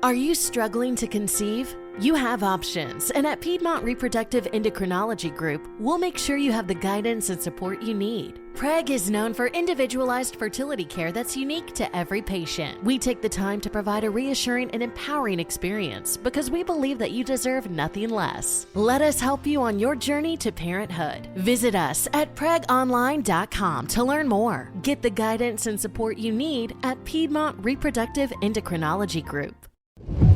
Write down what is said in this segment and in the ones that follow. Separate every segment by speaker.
Speaker 1: Are you struggling to conceive? You have options, and at Piedmont Reproductive Endocrinology Group, we'll make sure you have the guidance and support you need. PREG is known for individualized fertility care that's unique to every patient. We take the time to provide a reassuring and empowering experience because we believe that you deserve nothing less. Let us help you on your journey to parenthood. Visit us at pregonline.com to learn more. Get the guidance and support you need at Piedmont Reproductive Endocrinology Group.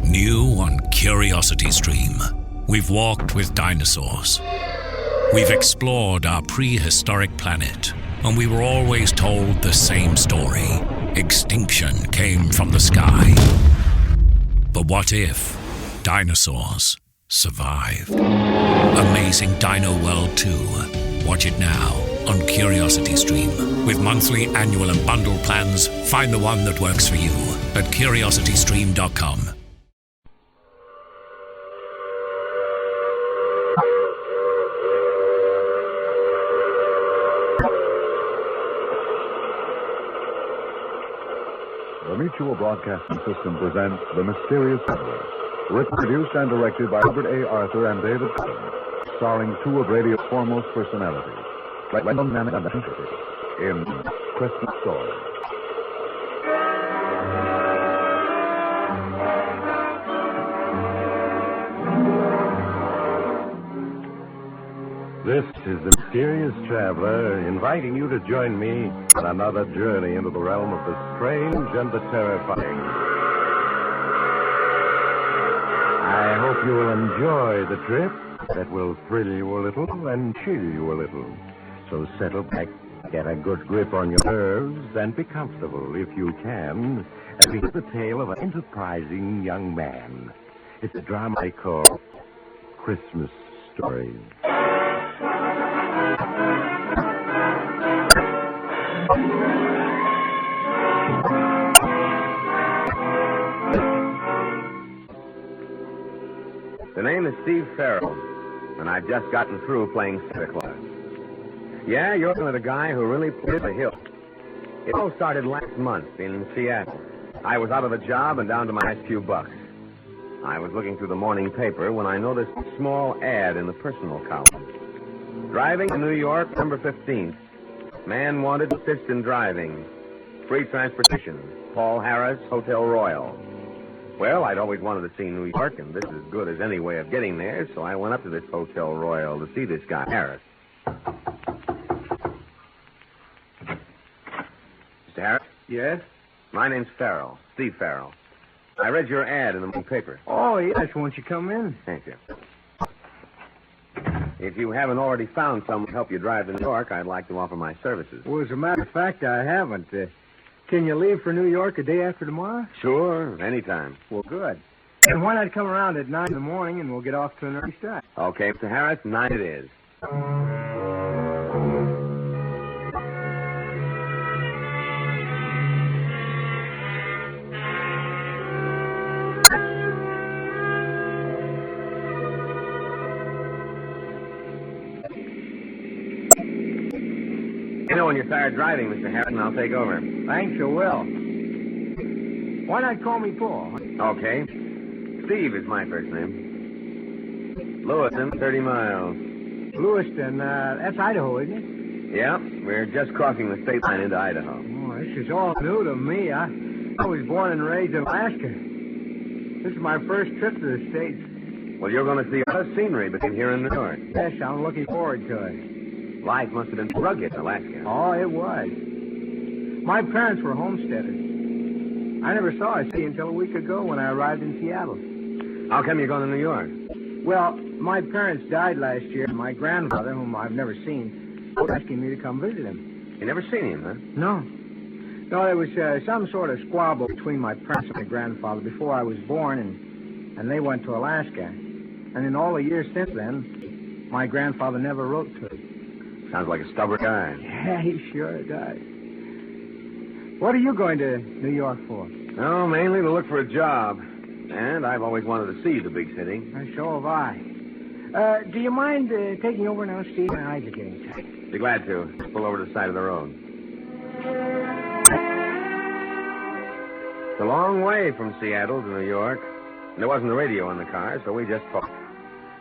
Speaker 2: New on Curiosity Stream, we've walked with dinosaurs. We've explored our prehistoric planet, and we were always told the same story. Extinction came from the sky. But what if dinosaurs survived? Amazing Dino World 2. Watch it now on Curiosity Stream. With monthly, annual, and bundle plans, find the one that works for you at curiositystream.com.
Speaker 3: The Mutual Broadcasting System presents The Mysterious Traveler, written, produced, and directed by Robert A. Arthur and David Cullen, starring two of radio's foremost personalities, Lennon and Adventure, in Christmas Story.
Speaker 4: This is the Mysterious Traveler, inviting you to join me on another journey into the realm of the strange and the terrifying. I hope you will enjoy the trip that will thrill you a little and chill you a little. So settle back, get a good grip on your nerves, and be comfortable, if you can, as we hear the tale of an enterprising young man. It's a drama I call Christmas Story.
Speaker 5: The name is Steve Farrell, and I've just gotten through playing Santa Claus. Yeah, you're looking at a guy who really played the hill. It all started last month in Seattle. I was out of a job and down to my last few bucks. I was looking through the morning paper when I noticed a small ad in the personal column. Driving to New York, November 15th. Man wanted to assist in driving. Free transportation. Paul Harris, Hotel Royal. Well, I'd always wanted to see New York, and this is as good as any way of getting there, so I went up to this Hotel Royal to see this guy, Harris. Mr. Harris?
Speaker 6: Yes?
Speaker 5: My name's Farrell, Steve Farrell. I read your ad in the morning paper.
Speaker 6: Oh, yes. Won't you come in?
Speaker 5: Thank you. If you haven't already found someone to help you drive to New York, I'd like to offer my services.
Speaker 6: Well, as a matter of fact, I haven't. Can you leave for New York a day after tomorrow?
Speaker 5: Sure, anytime.
Speaker 6: Well, good. And why not come around at 9 in the morning and we'll get off to an early start?
Speaker 5: Okay, Mr. Harris, 9 it is. You know when you're tired driving, Mr. Harris, and I'll take over.
Speaker 6: Thanks, you will. Why not call me Paul?
Speaker 5: Okay. Steve is my first name. Lewiston, 30 miles.
Speaker 6: Lewiston, that's Idaho, isn't it?
Speaker 5: Yeah, we're just crossing the state line into Idaho.
Speaker 6: Oh, this is all new to me. I was born and raised in Alaska. This is my first trip to the States.
Speaker 5: Well, you're going to see a lot of scenery between here and New York.
Speaker 6: Yes, I'm looking forward to it.
Speaker 5: Life must have been rugged in Alaska.
Speaker 6: Oh, it was. My parents were homesteaders. I never saw a city until a week ago when I arrived in Seattle.
Speaker 5: How come you're going to New York?
Speaker 6: Well, my parents died last year, and my grandfather, whom I've never seen, was asking me to come visit him.
Speaker 5: You never seen him, huh?
Speaker 6: No. No, there was some sort of squabble between my parents and my grandfather before I was born, and they went to Alaska. And in all the years since then, my grandfather never wrote to him.
Speaker 5: Sounds like a stubborn guy.
Speaker 6: Yeah, he sure does. What are you going to New York for?
Speaker 5: Oh, mainly to look for a job. And I've always wanted to see the big city.
Speaker 6: So have I. Do you mind taking over now, Steve? My eyes are getting tight.
Speaker 5: Be glad to. Pull over to the side of the road. It's a long way from Seattle to New York. There wasn't a radio in the car, so we just talked.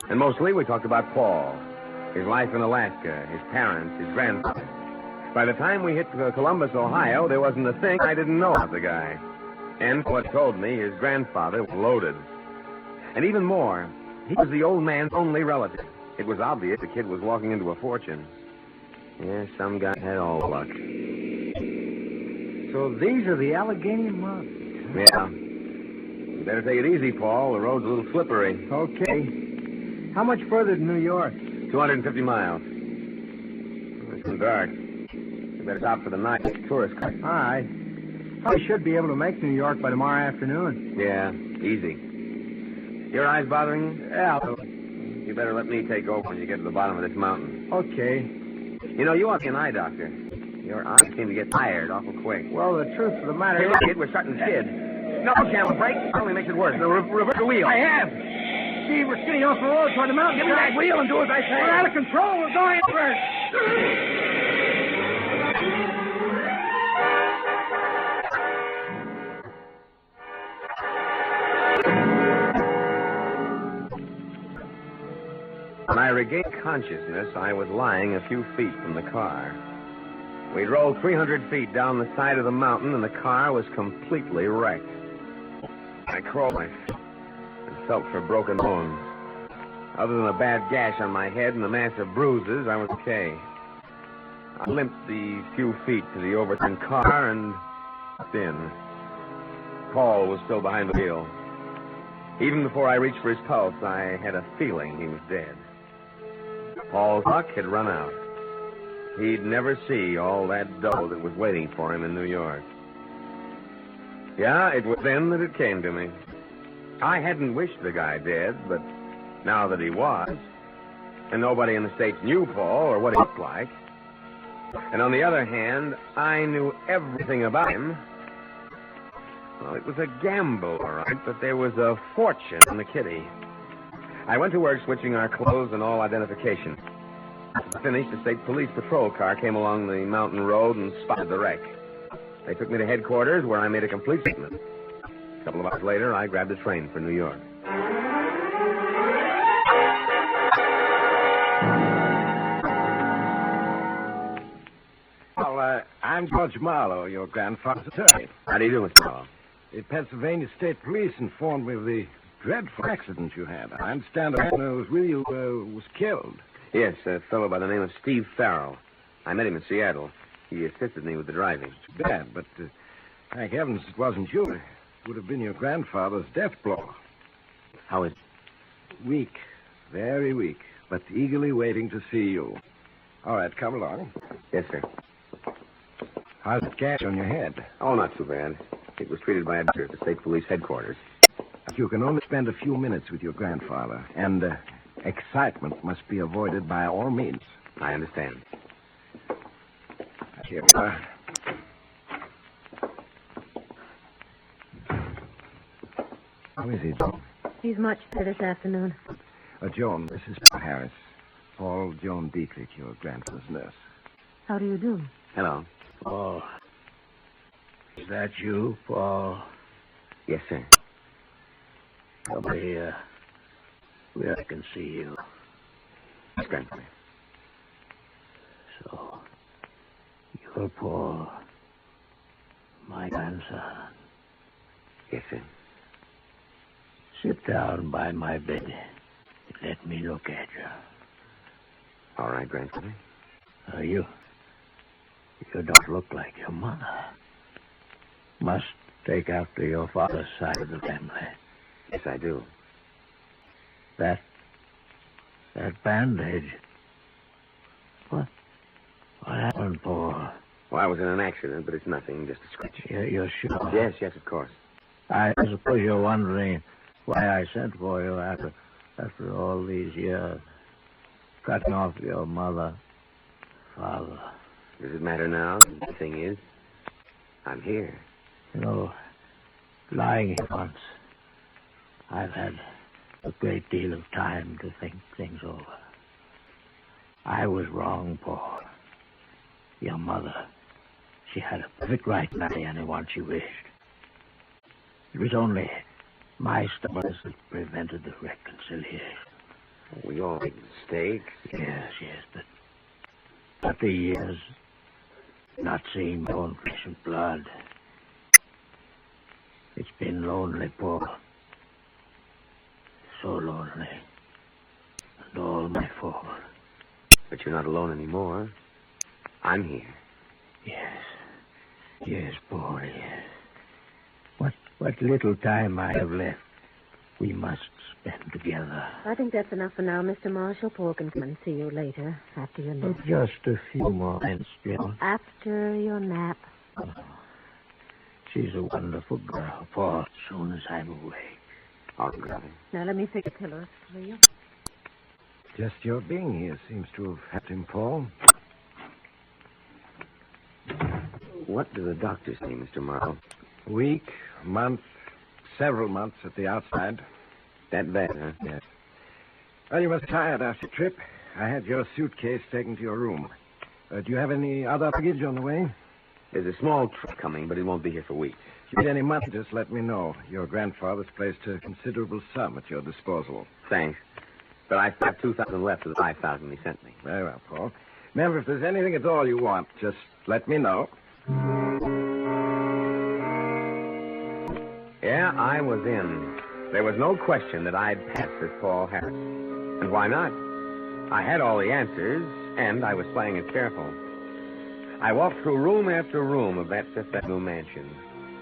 Speaker 5: And mostly we talked about Paul, his life in Alaska, his parents, his grandfather. By the time we hit Columbus, Ohio, there wasn't a thing I didn't know about the guy. And what told me his grandfather was loaded. And even more, he was the old man's only relative. It was obvious the kid was walking into a fortune. Yeah, some guy had all the luck.
Speaker 6: So these are the Allegheny Mountains.
Speaker 5: Yeah. You better take it easy, Paul. The road's a little slippery.
Speaker 6: Okay. How much further to New York?
Speaker 5: 250 miles. It's getting dark. You better stop for the night. Tourist car.
Speaker 6: All right. Probably should be able to make New York by tomorrow afternoon.
Speaker 5: Yeah, easy. Your eyes bothering you?
Speaker 6: Yeah.
Speaker 5: You better let me take over when you get to the bottom of this mountain.
Speaker 6: Okay.
Speaker 5: You know, you ought to be an eye doctor. Your eyes seem to get tired awful quick.
Speaker 6: Well, the truth of the matter
Speaker 5: Hey,
Speaker 6: is...
Speaker 5: look, kid, we're starting to skid. No, Camel, break. It only makes it worse. Reverse the wheel.
Speaker 6: I have. See, we're skidding off the road toward the mountain.
Speaker 5: Give me that wheel and do as I say.
Speaker 6: We're out of control. We're going first.
Speaker 5: When I regained consciousness, I was lying a few feet from the car. We'd rolled 300 feet down the side of the mountain, and the car was completely wrecked. I crawled my feet and felt for broken bones. Other than a bad gash on my head and a mass of bruises, I was okay. I limped the few feet to the overturned car and in. Paul was still behind the wheel. Even before I reached for his pulse, I had a feeling he was dead. Paul's luck had run out. He'd never see all that dough that was waiting for him in New York. Yeah, it was then that it came to me. I hadn't wished the guy dead, but now that he was, and nobody in the States knew Paul or what he looked like, and on the other hand, I knew everything about him, well, it was a gamble, all right, but there was a fortune in the kitty. I went to work switching our clothes and all identification. Finished, a state police patrol car came along the mountain road and spotted the wreck. They took me to headquarters, where I made a complete statement. A couple of hours later, I grabbed a train for New York.
Speaker 4: Well, I'm George Marlowe, your grandfather's attorney.
Speaker 5: How do you do, Mr. Marlowe?
Speaker 4: The Pennsylvania State Police informed me of the dreadful accident you had. I understand a man who was with you was killed.
Speaker 5: Yes, a fellow by the name of Steve Farrell. I met him in Seattle. He assisted me with the driving.
Speaker 4: It's bad, but thank heavens it wasn't you. It would have been your grandfather's death blow.
Speaker 5: How is
Speaker 4: Weak, very weak, but eagerly waiting to see you. All right, come along.
Speaker 5: Yes, sir.
Speaker 4: How's the gash on your head?
Speaker 5: Oh, not too bad. It was treated by a doctor at the state police headquarters.
Speaker 4: You can only spend a few minutes with your grandfather, and excitement must be avoided by all means.
Speaker 5: I understand.
Speaker 4: Here. How is he, Joan?
Speaker 7: He's much better this afternoon.
Speaker 4: Joan, this is Paul Harris. Paul Joan Dietrich, your grandfather's nurse.
Speaker 7: How do you do?
Speaker 5: Hello.
Speaker 8: Paul. Is that you, Paul?
Speaker 5: Yes, sir.
Speaker 8: Come here. Where I can see you.
Speaker 5: Yes, grandfather.
Speaker 8: So, you're Paul, my grandson.
Speaker 5: Yes, sir.
Speaker 8: Sit down by my bed and let me look at you.
Speaker 5: All right, grandfather.
Speaker 8: You don't look like your mother. Must take after your father's side of the family.
Speaker 5: Yes, I do.
Speaker 8: That bandage. What happened, Paul?
Speaker 5: Well, I was in an accident, but it's nothing, just a scratch.
Speaker 8: You're sure?
Speaker 5: Yes, of course.
Speaker 8: I suppose you're wondering why I sent for you after all these years. Cutting off your mother, father.
Speaker 5: Does it matter now? The thing is, I'm here.
Speaker 8: You know, lying here once, I've had a great deal of time to think things over. I was wrong, Paul. Your mother, she had a perfect right to marry anyone she wished. It was only my stubbornness that prevented the reconciliation.
Speaker 5: We all make mistakes.
Speaker 8: Yes, but the years, not seeing my own flesh and blood. It's been lonely, Paul. So lonely. And all my fault.
Speaker 5: But you're not alone anymore. I'm here.
Speaker 8: Yes, Paul, yes. What little time I have left, we must spend together.
Speaker 7: I think that's enough for now, Mr. Marshall. Paul can come and see you later, after your nap.
Speaker 8: Just a few more minutes, Jill.
Speaker 7: After your nap.
Speaker 8: Oh, she's a wonderful girl, Paul, as soon as I'm awake.
Speaker 5: All right.
Speaker 7: Now, let me fix the pillows for you.
Speaker 4: Just your being here seems to have helped him, Paul.
Speaker 5: What do the doctors say, Mr. Marshall?
Speaker 4: Week, month, several months at the outside.
Speaker 5: That bad, huh?
Speaker 4: Yes. Well, you must be tired after your trip. I had your suitcase taken to your room. Do you have any other luggage on the way?
Speaker 5: There's a small truck coming, but it won't be here for weeks.
Speaker 4: If you need any money, just let me know. Your grandfather's placed a considerable sum at your disposal.
Speaker 5: Thanks. But I've got 2,000 left of the 5,000 he sent me.
Speaker 4: Very well, Paul. Remember, if there's anything at all you want, just let me know.
Speaker 5: Yeah, I was in. There was no question that I'd pass as Paul Harris. And why not? I had all the answers, and I was playing it careful. I walked through room after room of that Fifth Avenue mansion,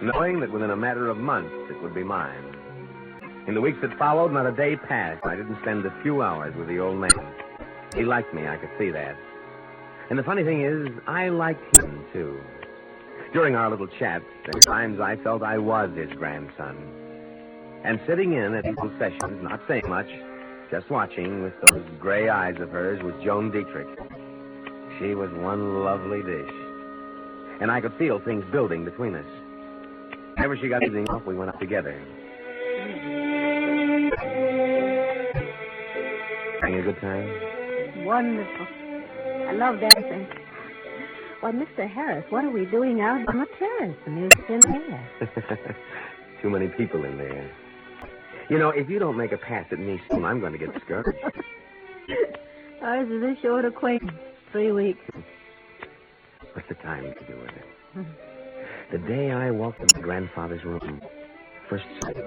Speaker 5: knowing that within a matter of months it would be mine. In the weeks that followed, not a day passed I didn't spend a few hours with the old man. He liked me, I could see that. And the funny thing is, I liked him, too. During our little chats, there were times I felt I was his grandson. And sitting in at equal sessions, not saying much, just watching with those gray eyes of hers, was Joan Dietrich. She was one lovely dish. And I could feel things building between us. Whenever she got evening off, we went up together. Having a good time?
Speaker 7: Wonderful. I love dancing. Why, Mr. Harris, what are we doing out on the terrace? The music's in there.
Speaker 5: Too many people in there. You know, if you don't make a pass at me soon, I'm going to get discouraged.
Speaker 7: Ours is a short acquaintance. 3 weeks.
Speaker 5: What's the time to do with it? The day I walked into grandfather's room, first sight,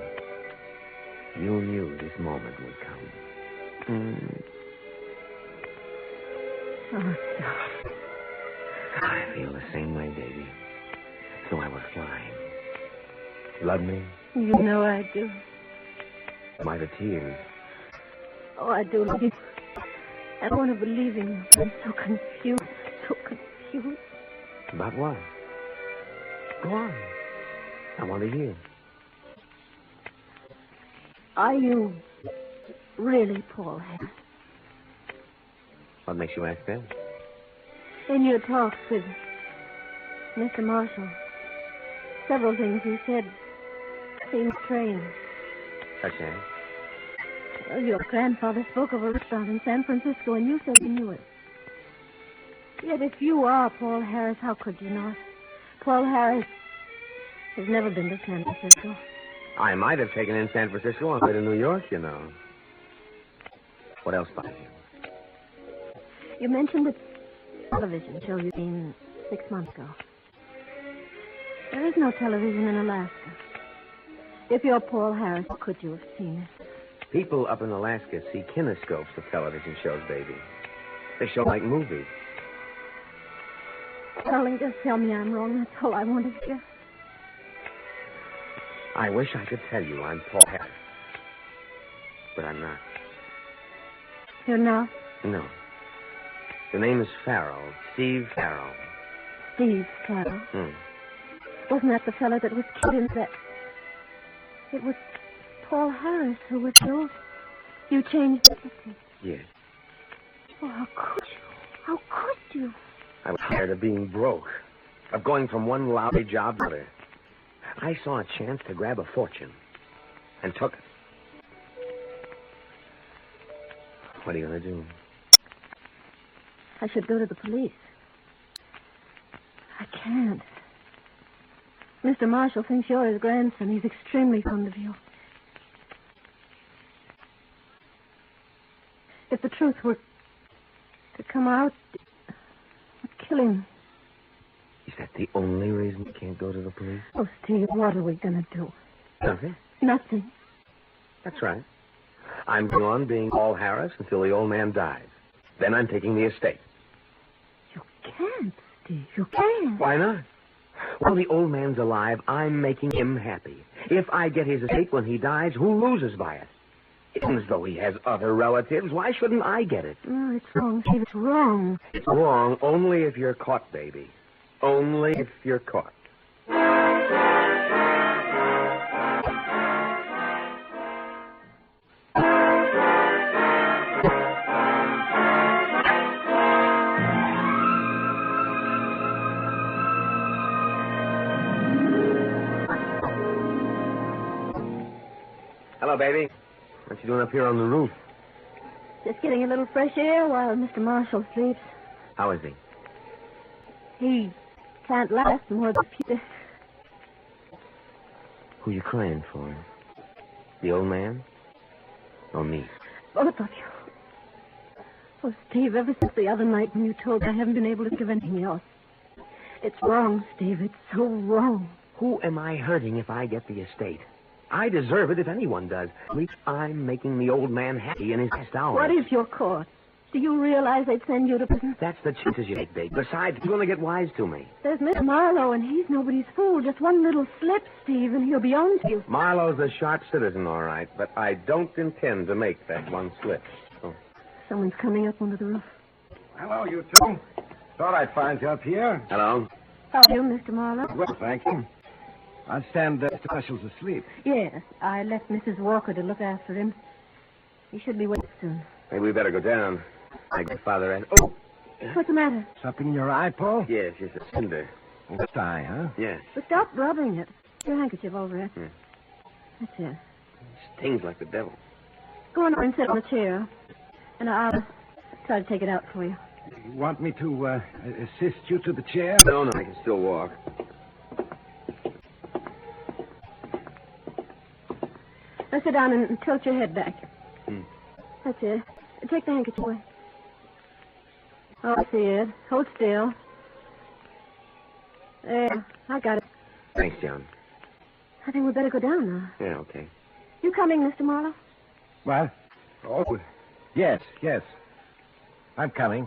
Speaker 5: you knew this moment would come.
Speaker 7: Oh, stop.
Speaker 5: I feel the same way, baby. So I was flying. Love me?
Speaker 7: You know I do.
Speaker 5: Why the tears?
Speaker 7: Oh, I do love you. I want to believe in you. I'm so confused.
Speaker 5: About what? Go on. I want to hear.
Speaker 7: Are you really Paul Harris?
Speaker 5: What makes you ask that?
Speaker 7: In your talks with Mr. Marshall, several things you said seemed strange.
Speaker 5: Such as?
Speaker 7: Well, your grandfather spoke of a restaurant in San Francisco, and you said you knew it. Yet if you are Paul Harris, how could you not? Paul Harris has never been to San Francisco.
Speaker 5: I might have taken in San Francisco on the way to New York, you know. What else bothers you?
Speaker 7: You mentioned the television show you'd seen 6 months ago. There is no television in Alaska. If you're Paul Harris, how could you have seen it?
Speaker 5: People up in Alaska see kinescopes of television shows, baby. They show like movies.
Speaker 7: Darling, just tell me I'm wrong. That's all I want to hear.
Speaker 5: I wish I could tell you I'm Paul Harris. But I'm not.
Speaker 7: You're not?
Speaker 5: No. The name is Farrell. Steve Farrell.
Speaker 7: Steve Farrell? Wasn't that the fellow that was killed in that... It was Paul Harris who was killed. You changed the ticket.
Speaker 5: Yes.
Speaker 7: Oh, how could you? How could you?
Speaker 5: I was tired of being broke, of going from one lousy job to another. I saw a chance to grab a fortune and took it. What are you going to do?
Speaker 7: I should go to the police. I can't. Mr. Marshall thinks you're his grandson. He's extremely fond of you. If the truth were to come out, I'd kill him.
Speaker 5: Is that the only reason you can't go to the police?
Speaker 7: Oh, Steve, what are we going to do?
Speaker 5: Nothing.
Speaker 7: Nothing.
Speaker 5: That's right. I'm going on being Paul Harris until the old man dies. Then I'm taking the estate.
Speaker 7: You can't, Steve. You can't.
Speaker 5: Why not? While the old man's alive, I'm making him happy. If I get his estate when he dies, who loses by it? It isn't as though he has other relatives. Why shouldn't I get it?
Speaker 7: Oh, it's wrong, Steve. It's wrong.
Speaker 5: It's wrong only if you're caught, baby. Only if you're caught. Hello, baby. What you doing up here on the roof?
Speaker 7: Just getting a little fresh air while Mr. Marshall sleeps.
Speaker 5: How is he?
Speaker 7: He can't last more than a few days.
Speaker 5: Who you crying for? The old man? Or me?
Speaker 7: Both of you. Oh, Steve, ever since the other night when you told me I haven't been able to give anything else. It's wrong, Steve. It's so wrong.
Speaker 5: Who am I hurting if I get the estate? I deserve it if anyone does. At least I'm making the old man happy in his last hours.
Speaker 7: What if you're caught? Do you realize they'd send you to prison?
Speaker 5: That's the chances you take, babe. Besides, you're going to get wise to me.
Speaker 7: There's Mr. Marlowe, and he's nobody's fool. Just one little slip, Steve, and he'll be on to you.
Speaker 5: Marlowe's a sharp citizen, all right, but I don't intend to make that one slip. Oh.
Speaker 7: Someone's coming up onto the roof.
Speaker 6: Hello, you two. Thought I'd find you up here.
Speaker 5: Hello?
Speaker 7: How are you, Mr. Marlowe?
Speaker 6: Well, thank you. I understand Mr. Marshall's asleep.
Speaker 7: Yes, I left Mrs. Walker to look after him. He should be waiting soon.
Speaker 5: Maybe we better go down. My grandfather and... Oh!
Speaker 7: What's the matter?
Speaker 6: Something in your eye, Paul?
Speaker 5: Yes, it's a cinder.
Speaker 6: Left eye, huh?
Speaker 5: Yes.
Speaker 7: Well, stop rubbing it. Your handkerchief over it. That's it.
Speaker 5: Stings like the devil.
Speaker 7: Go on over and sit on a chair, and I'll try to take it out for you.
Speaker 6: You want me to assist you to the chair?
Speaker 5: No, I can still walk.
Speaker 7: Now sit down and tilt your head back. That's it. Take the handkerchief away. Oh, I see it. Hold still. There. I got it.
Speaker 5: Thanks, John.
Speaker 7: I think we'd better go down now.
Speaker 5: Yeah, okay.
Speaker 7: You coming, Mr. Marlowe?
Speaker 6: What? Oh, yes. I'm coming.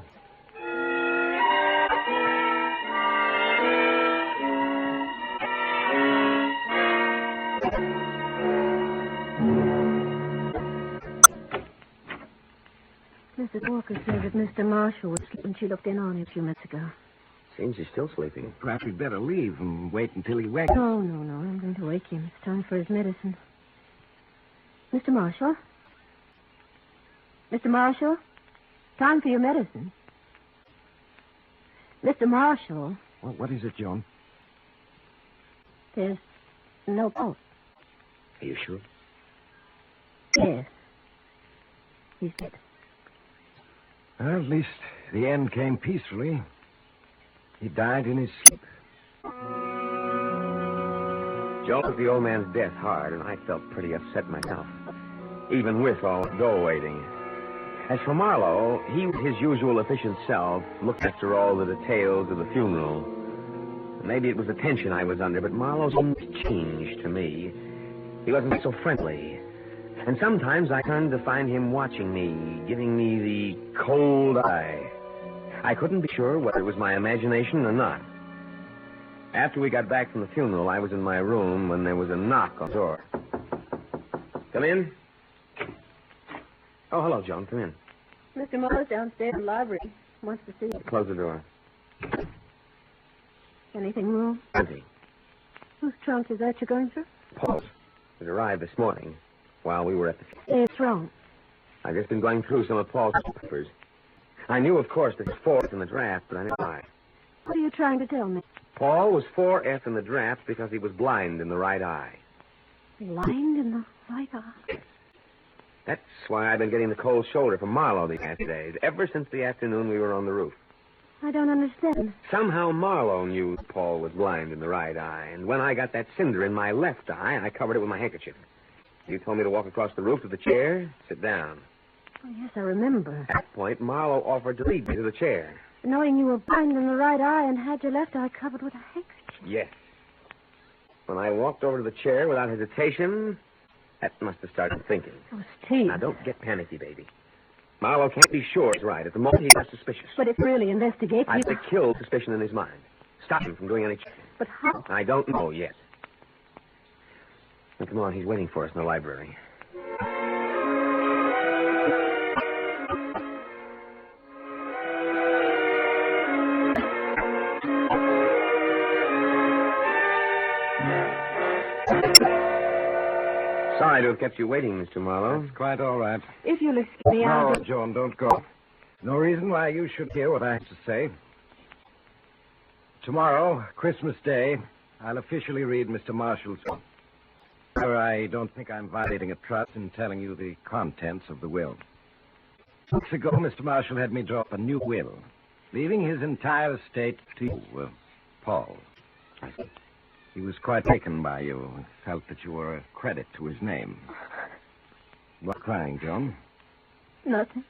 Speaker 7: Mrs. Walker said that Mr. Marshall was sleeping. She looked in on him a few minutes ago.
Speaker 5: Seems he's still sleeping.
Speaker 6: Perhaps we'd better leave and wait until he wakes.
Speaker 7: No. I'm going to wake him. It's time for his medicine. Mr. Marshall? Mr. Marshall? Time for your medicine. Mr. Marshall?
Speaker 6: What is it, Joan?
Speaker 7: There's no pulse.
Speaker 5: Are you sure?
Speaker 7: Yes. He's dead.
Speaker 6: Well, at least the end came peacefully. He died in his sleep.
Speaker 5: Joe took the old man's death hard, and I felt pretty upset myself, even with all the dough waiting. As for Marlowe, he was his usual efficient self, looked after all the details of the funeral. Maybe it was the tension I was under, but Marlowe seemed changed to me. He wasn't so friendly. And sometimes I turned to find him watching me, giving me the cold eye. I couldn't be sure whether it was my imagination or not. After we got back from the funeral, I was in my room when there was a knock on the door. Come in. Oh, hello, Joan. Come in.
Speaker 7: Mr. Moore's downstairs in the library. Wants to see you.
Speaker 5: Close the door.
Speaker 7: Anything wrong?
Speaker 5: Empty.
Speaker 7: Whose trunk is that you're going through?
Speaker 5: Paul's. It arrived this morning while we were at the...
Speaker 7: It's wrong.
Speaker 5: I've just been going through some of Paul's papers. I knew, of course, that he was 4th in the draft, but I knew why.
Speaker 7: What are you trying to tell me?
Speaker 5: Paul was 4F in the draft because he was blind in the right eye.
Speaker 7: Blind in the right eye?
Speaker 5: That's why I've been getting the cold shoulder from Marlowe these past days, ever since the afternoon we were on the roof.
Speaker 7: I don't understand.
Speaker 5: Somehow Marlowe knew Paul was blind in the right eye, and when I got that cinder in my left eye, I covered it with my handkerchief. You told me to walk across the roof to the chair, sit down.
Speaker 7: Oh, yes, I remember.
Speaker 5: At that point, Marlowe offered to lead me to the chair.
Speaker 7: Knowing you were blind in the right eye and had your left eye covered with a handkerchief.
Speaker 5: Yes. When I walked over to the chair without hesitation, that must have started thinking.
Speaker 7: Oh, Steve.
Speaker 5: Now, don't get panicky, baby. Marlowe can't be sure he's right. At the moment, he was suspicious.
Speaker 7: But if really investigates,
Speaker 5: I've to kill suspicion in his mind. Stop him from doing any checking.
Speaker 7: But how?
Speaker 5: I don't know yet. Now, come on, he's waiting for us in the library. Sorry to have kept you waiting, Mr. Marlowe.
Speaker 4: That's quite all right.
Speaker 7: If you'll excuse me,
Speaker 4: No,
Speaker 7: I'll...
Speaker 4: Joan, don't go. No reason why you should hear what I have to say. Tomorrow, Christmas Day, I'll officially read Mr. Marshall's will. Sir, I don't think I'm violating a trust in telling you the contents of the will. Weeks ago, Mr. Marshall had me draw up a new will, leaving his entire estate to you, Paul. He was quite taken by you and felt that you were a credit to his name. What crying, Joan?
Speaker 7: Nothing.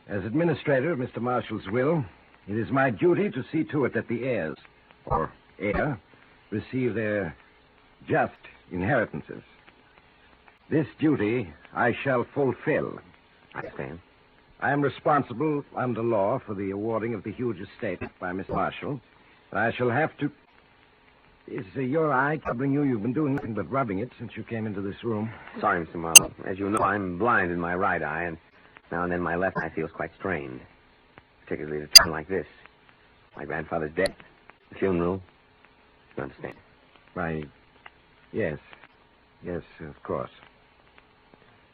Speaker 4: As administrator of Mr. Marshall's will, it is my duty to see to it that the heirs, or heir, receive their just inheritances. This duty I shall fulfill.
Speaker 5: I understand.
Speaker 4: I am responsible under law for the awarding of the huge estate by Miss Marshall. And I shall have to... Is your eye troubling you? You've been doing nothing but rubbing it since you came into this room.
Speaker 5: Sorry, Mr. Marlowe. As you know, I'm blind in my right eye, and now and then my left eye feels quite strained. Particularly at a time like this. My grandfather's death, the funeral. You understand?
Speaker 4: Yes. Yes, of course.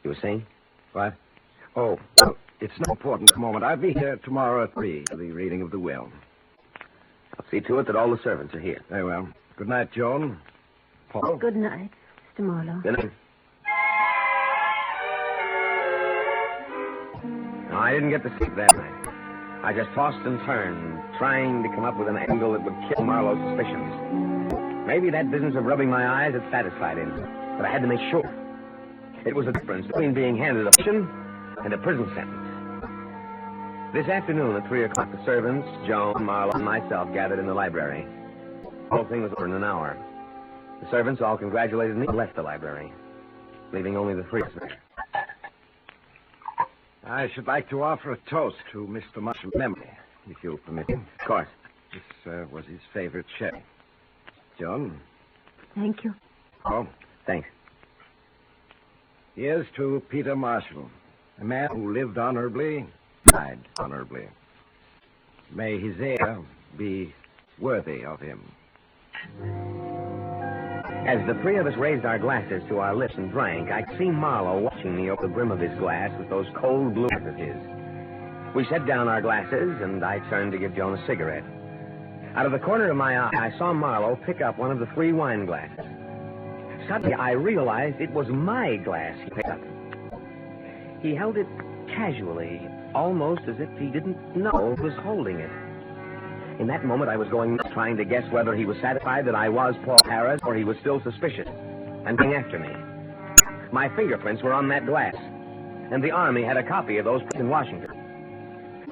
Speaker 5: You were saying?
Speaker 4: What? Oh, well, it's not important at the moment. I'll be here tomorrow at 3 for the reading of the will.
Speaker 5: I'll see to it that all the servants are here.
Speaker 4: Very well. Good night, Joan. Paul?
Speaker 7: Good night, Mr. Marlowe.
Speaker 5: Good night. No, I didn't get to sleep that night. I just tossed and turned, trying to come up with an angle that would kill Marlowe's suspicions. Maybe that business of rubbing my eyes had satisfied him, but I had to make sure. It was the difference between being handed a prison and a prison sentence. This afternoon at 3 o'clock, the servants, Joan, Marlowe, and myself gathered in the library. The whole thing was over in an hour. The servants all congratulated me and left the library, leaving only the three of us there.
Speaker 4: I should like to offer a toast to Mr. Marshall's memory, if you'll permit me.
Speaker 5: Of course.
Speaker 4: This was his favorite sherry. Joan?
Speaker 7: Thank you.
Speaker 4: Oh,
Speaker 5: Thanks.
Speaker 4: here's to Peter Marshall, a man who lived honorably, died honorably. May his heir be worthy of him.
Speaker 5: As the three of us raised our glasses to our lips and drank, I could see Marlowe watching me over the brim of his glass with those cold blue eyes of his. We set down our glasses, and I turned to give Joan a cigarette. Out of the corner of my eye, I saw Marlowe pick up one of the 3 wine glasses. Suddenly, I realized it was my glass he picked up. He held it casually, almost as if he didn't know who was holding it. In that moment, I was going nuts, trying to guess whether he was satisfied that I was Paul Harris or he was still suspicious and coming after me. My fingerprints were on that glass, and the Army had a copy of those in Washington.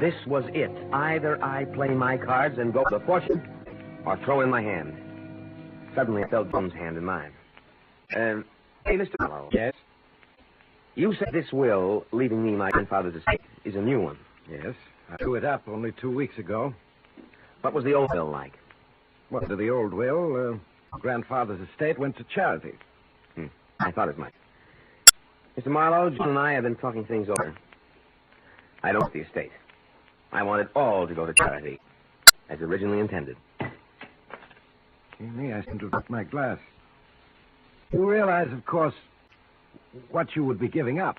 Speaker 5: This was it. Either I play my cards and go for the fortune, or throw in my hand. Suddenly, I felt Joan's hand in mine. Hey, Mr. Marlowe.
Speaker 4: Yes?
Speaker 5: You said this will, leaving me my grandfather's estate, is a new one.
Speaker 4: Yes. I drew it up only 2 weeks ago.
Speaker 5: What was the old will like?
Speaker 4: Well, to the old will, grandfather's estate went to charity.
Speaker 5: I thought as much. Mr. Marlowe, John and I have been talking things over. I don't want the estate. I want it all to go to charity, as originally intended.
Speaker 4: Me, I seem to have dropped my glass. You realize, of course, what you would be giving up.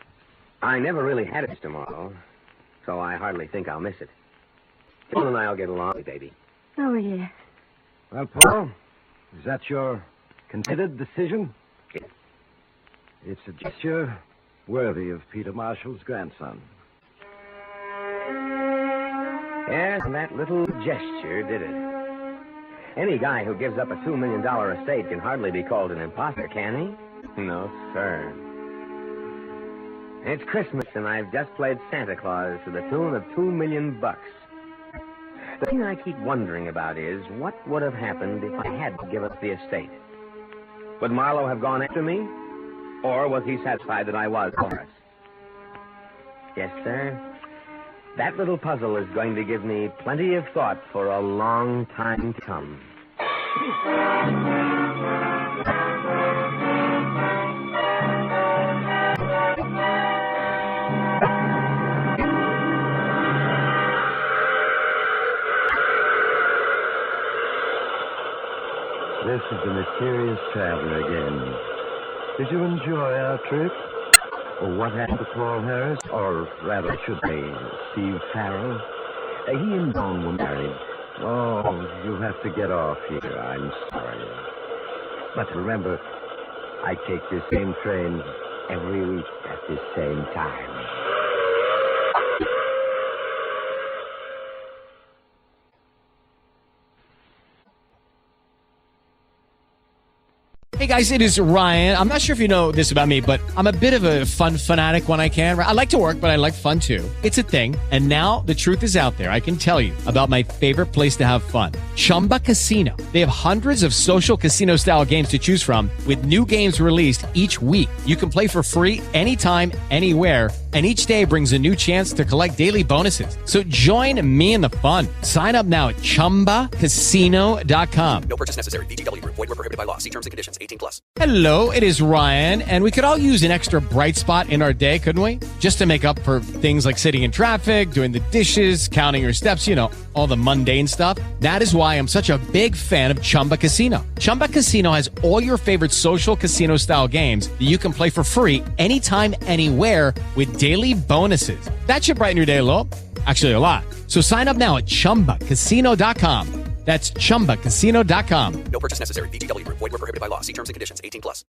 Speaker 5: I never really had it, Mr. Marlowe, so I hardly think I'll miss it. John and I'll get along, baby.
Speaker 7: Oh, yes.
Speaker 4: Well, Paul, is that your considered decision?
Speaker 5: Yes.
Speaker 4: It's a gesture worthy of Peter Marshall's grandson.
Speaker 5: Yes, and that little gesture did it. Any guy who gives up a $2 million estate can hardly be called an imposter, can he? No, sir. It's Christmas, and I've just played Santa Claus to the tune of $2 million. The thing I keep wondering about is, what would have happened if I had to give up the estate? Would Marlowe have gone after me? Or was he satisfied that I was Horace? Yes, sir. That little puzzle is going to give me plenty of thought for a long time to come.
Speaker 4: This is the mysterious traveler again. Did you enjoy our trip? Or what happened to Paul Harris? Or rather, should say, Steve Farrell? He and Dawn were married. Oh, you have to get off here. I'm sorry. But remember, I take this same train every week at this same time.
Speaker 9: Hey guys, it is Ryan. I'm not sure if you know this about me, but I'm a bit of a fun fanatic when I can. I like to work, but I like fun too. It's a thing. And now the truth is out there. I can tell you about my favorite place to have fun. Chumba Casino. They have hundreds of social casino style games to choose from with new games released each week. You can play for free anytime, anywhere. And each day brings a new chance to collect daily bonuses. So join me in the fun. Sign up now at ChumbaCasino.com.
Speaker 10: No purchase necessary. VGW Group. Void where prohibited by law. See terms and conditions. 18+.
Speaker 9: Hello, it is Ryan, and we could all use an extra bright spot in our day, couldn't we? Just to make up for things like sitting in traffic, doing the dishes, counting your steps, you know, all the mundane stuff. That is why I'm such a big fan of Chumba Casino. Chumba Casino has all your favorite social casino-style games that you can play for free anytime, anywhere with daily bonuses. That should brighten your day a little. Actually, a lot. So sign up now at ChumbaCasino.com. That's ChumbaCasino.com.
Speaker 10: No purchase necessary. VGW Group. Void where prohibited by law. See terms and conditions. 18+.